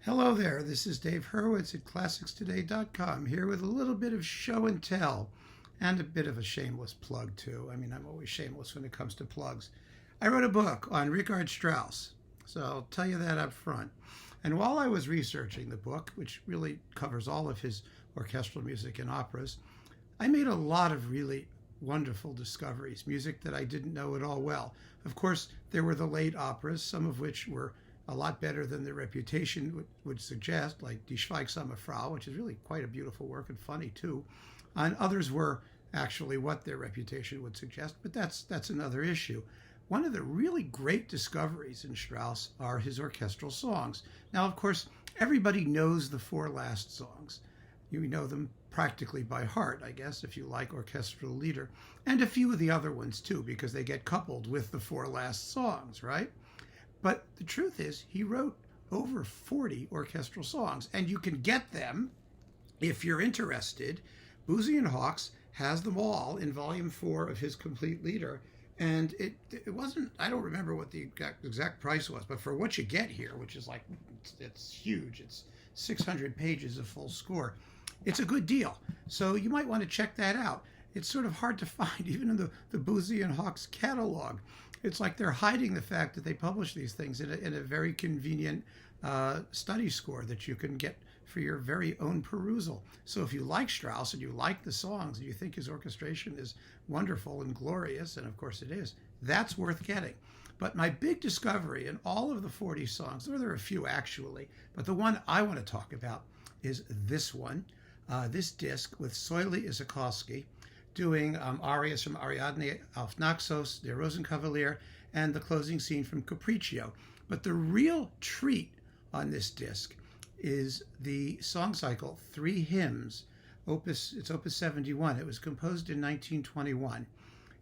Hello there, this is Dave Hurwitz at ClassicsToday.com here with a little bit of show and tell and a bit of a shameless plug too. I mean, I'm always shameless when it comes to plugs. I wrote a book on Richard Strauss, so I'll tell you that up front. And while I was researching the book, which really covers all of his orchestral music and operas, I made a lot of really wonderful discoveries, music that I didn't know at all well. Of course, there were the late operas, some of which were a lot better than their reputation would suggest, like Die Schweigsame Frau, which is really quite a beautiful work and funny too. And others were actually what their reputation would suggest, but that's another issue. One of the really great discoveries in Strauss are his orchestral songs. Now, of course, everybody knows the Four Last Songs. You know them practically by heart, I guess, if you like orchestral leader, and a few of the other ones too, because they get coupled with the Four Last Songs, right? But the truth is, he wrote over 40 orchestral songs, and you can get them if you're interested. Boosey and Hawkes has them all in volume 4 of his complete leader, and it wasn't, I don't remember what the exact price was, but for what you get here, which is like, it's huge, it's 600 pages of full score, it's a good deal. So you might want to check that out. It's sort of hard to find, even in the Boosey and Hawkes catalog. It's like they're hiding the fact that they publish these things in a very convenient study score that you can get for your very own perusal. So if you like Strauss and you like the songs and you think his orchestration is wonderful and glorious, and of course it is, that's worth getting. But my big discovery in all of the 40 songs, there are a few actually, but the one I want to talk about is this one, this disc with Soili Isokoski, doing arias from Ariadne auf Naxos, Der Rosenkavalier, and the closing scene from Capriccio. But the real treat on this disc is the song cycle, 3 hymns. It's Opus 71. It was composed in 1921,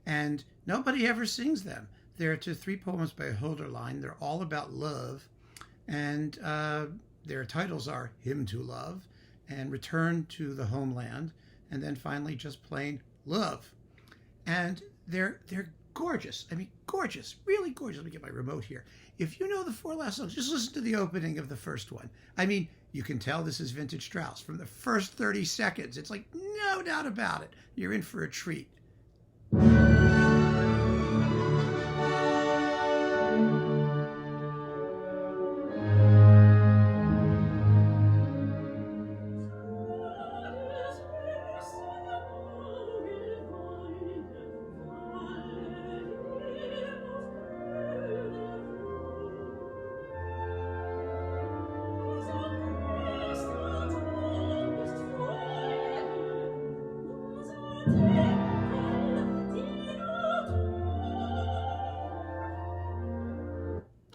and nobody ever sings them. They're to 3 poems by Hölderlin. They're all about love, and their titles are Hymn to Love and Return to the Homeland, and then finally just plain Love. And they're gorgeous. I mean, gorgeous, really gorgeous. Let me get my remote here. If you know the 4 Last Songs, just listen to the opening of the first one. I mean, you can tell this is vintage Strauss from the first 30 seconds. It's like, no doubt about it. You're in for a treat.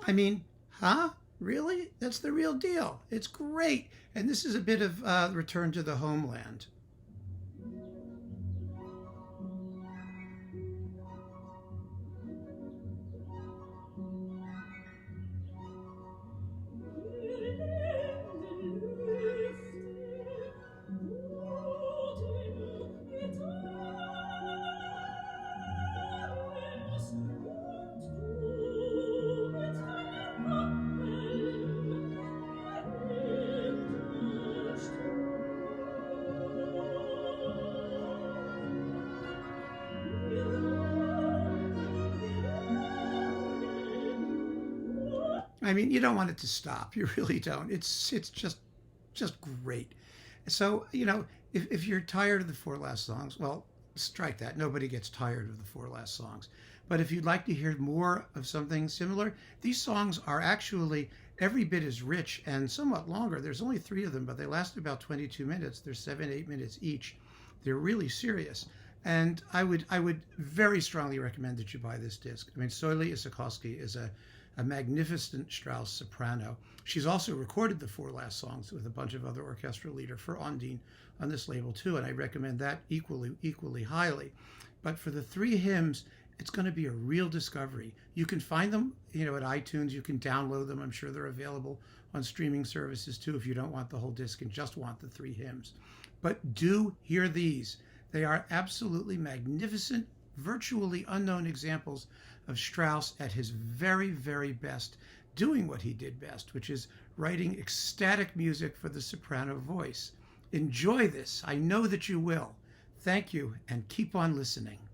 I mean, huh? Really? That's the real deal. It's great. And this is a bit of Return to the Homeland. I mean, you don't want it to stop. You really don't. It's just great. So, you know, if you're tired of the 4 Last Songs, well, strike that. Nobody gets tired of the 4 Last Songs. But if you'd like to hear more of something similar, these songs are actually every bit as rich and somewhat longer. There's only 3 of them, but they last about 22 minutes. They're 7-8 minutes each. They're really serious. And I would very strongly recommend that you buy this disc. I mean, Soili Isokoski is a magnificent Strauss soprano. She's also recorded the 4 Last Songs with a bunch of other orchestral leader for Ondine on this label too, and I recommend that equally highly. But for the 3 hymns, it's going to be a real discovery. You can find them, you know, at iTunes. You can download them. I'm sure they're available on streaming services too if you don't want the whole disc and just want the 3 hymns. But do hear these. They are absolutely magnificent, virtually unknown examples of Strauss at his very, very best, doing what he did best, which is writing ecstatic music for the soprano voice. Enjoy this. I know that you will. Thank you, and keep on listening.